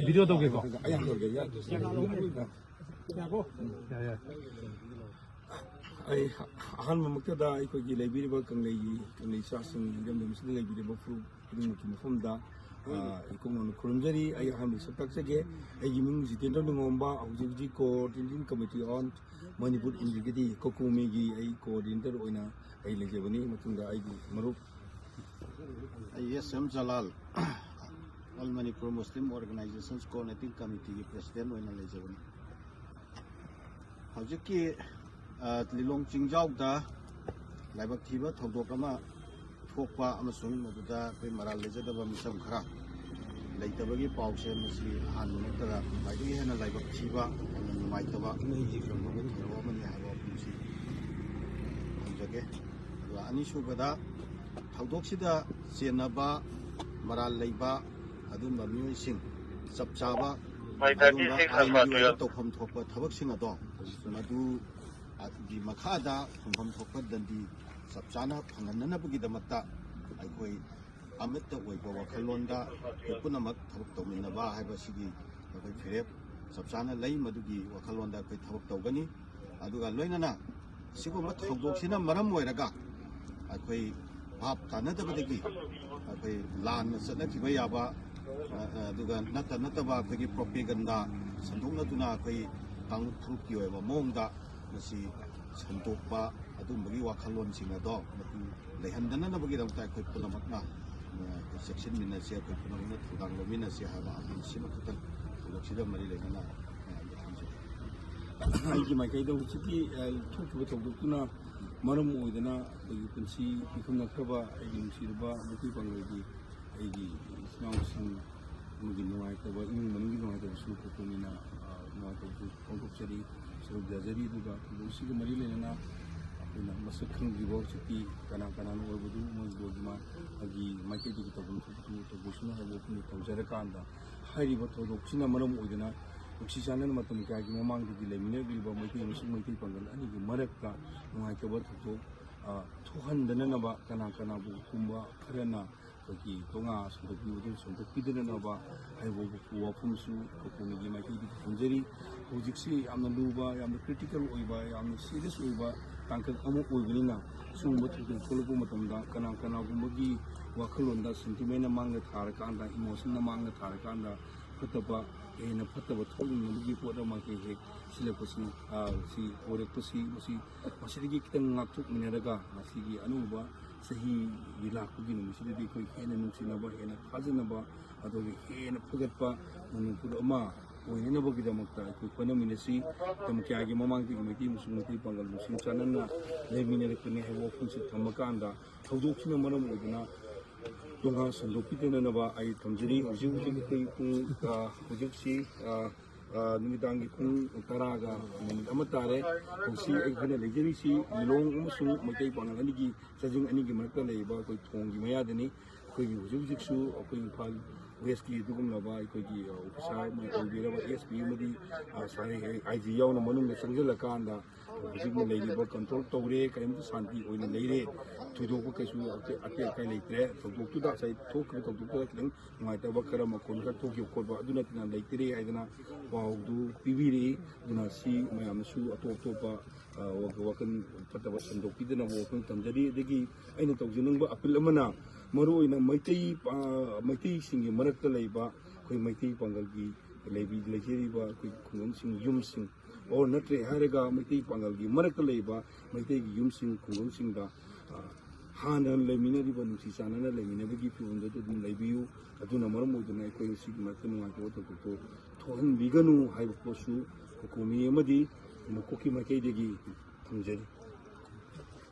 Video to go. I Hanmakada, I could get a bit of a Kanglay Sasson, Yam Muslim, a bit of a fruit from that. Ikon Kurunjari, I have Sataksage, a Yimin Zitin Nomba, Auxiliary Coordinating Committee on Manipur Integrity, Kokumigi, a coordinator on a Lejavani, Matunda, I Maru. Yes, I'm Jalal. All Manipur Muslim Organizations Coordinating Committee President on Lejavani. Howjiki Lilong Chingjauda, Labakiba, Togokama, Tokpa, Amazon, Maduda, Maral Lejadaba Misam Kra. Later, Bagi Pausen, Hanukara, Madi and a Labakiba, and Maitava, from Roman Havapusi. Anishu Bada, Taudoxida, Sienaba, Maral Leba, Adumba Musing, Sabchaba, Tokom Topa, Tavaxing Adon, Madu. The Makada from Hopper than the Sabchana, Panganabagi the Mata, I quay Amit the way for Kalonda, Punamat, Tominava, Habasigi, Philip, Sabchana, Lay Madugi, Wakalonda, Togani, Aduga Loinana, Sibumat Hoboxina, Maram Weraga, I quay Pap Tanatavagi, I quay Lan Sanaki Wayaba, Dugan Nataba, Peggy Propaganda, Sanduna Tuna, quay Tang Trukio, Monda. Masi Santopa, Adumbi Wakalon Singado, Lehandana Nabagam Taiko Punamatna, section Minasia, Punamat, Minasia, Simakutan, Luxida Marilena. I give my Kaido City, took with Bukuna, Maram Udana, you can see, become a cover, I can see the bar, the people already, it's now some moving no idea, but even when you know the super Kumina, no idea, so Jazari to the Lucy Marilena, Masakan River City, Kanakanan, Obudu, Mosbodma, Agi, Maki to Bushna, have opened to Jarakanda, High River to Oxina Maram Udana, Oxysan and Matamika, among the Lemina, River, Maki, Sumaki Pangal, and the Maraka, Maikabat to 200 Nanaba, Kanakanabu, Kumba, Karana. Tonga, so the buildings on the Pidanova, I will go up from Su, Kokumigi, my baby from Jerry, Ojixi, I'm the Luba, I'm the critical Uiba, I'm the serious Uiba, Tankan Amu Uivina, soon what you can follow Matumda, Kanakana Bumagi, Wakalunda, sentiment among the Tarakanda, emotion among the Tarakanda, Pataba, in a Pataba, Tolling, Mugi, Podamaki, Silapusi, see, Orepusi, Masiki, Natuk Mineraga, Masigi, Anuba. Sahi Vilakugin, Mississippi, and Sinaba, and a Hazanaba, Adobe, and a Pugatpa, Manupurama, or in a Bogidamata, Kukonaminasi, Tamkagi, Mamanki, Mati, Pangal, Musim Sanana, Lemina, Kuni, Tamakanda, Tauduxina Manamudana, Tongas, and Lupitanaba, I Tanjiri, Ujuxi, Numitangi Kung, Taraga, and Amatare, who see a kind of legacy, long Musu, Mate Panganigi, Sajing Anigi Marka Labor, Tongi Mayadani, Kogi Ujuxu, or Kogi Pal, Wesky, Dukumaba, Kogi, Sai, SP, Mudi, Sari, Izio, Monum, Sangela Kanda, Sigma Lady, Control Tore, came to Santi, or the lady, to do Kasu, Atel, to do that side, talk of the might have a Karamakon, Tokyo Koba, do not like today, I don't know, do PVD, do not see my Amasu, a Topa, Wakan, Patavas and Dopidan of Walking Tanjari, Digi, any Toxinumba, Apilamana, Moro in a mighty singing Maraka Leba, Queen Mighty Pangalgi, Levi Legeriba, Kunsing Yumsing, or Natre Haraga, Mighty Pangalgi, Maraka Leba, Mighty Yumsing, Kunsing da. Han and Lemina, Sisan and Lemina, give you under the Lebiu, Aduna Marmo, the Nike, Sigmatin, like water to Tohan Biganu, High Posu, Kokumi Madi, Mokoki Makadegi, Tanjari.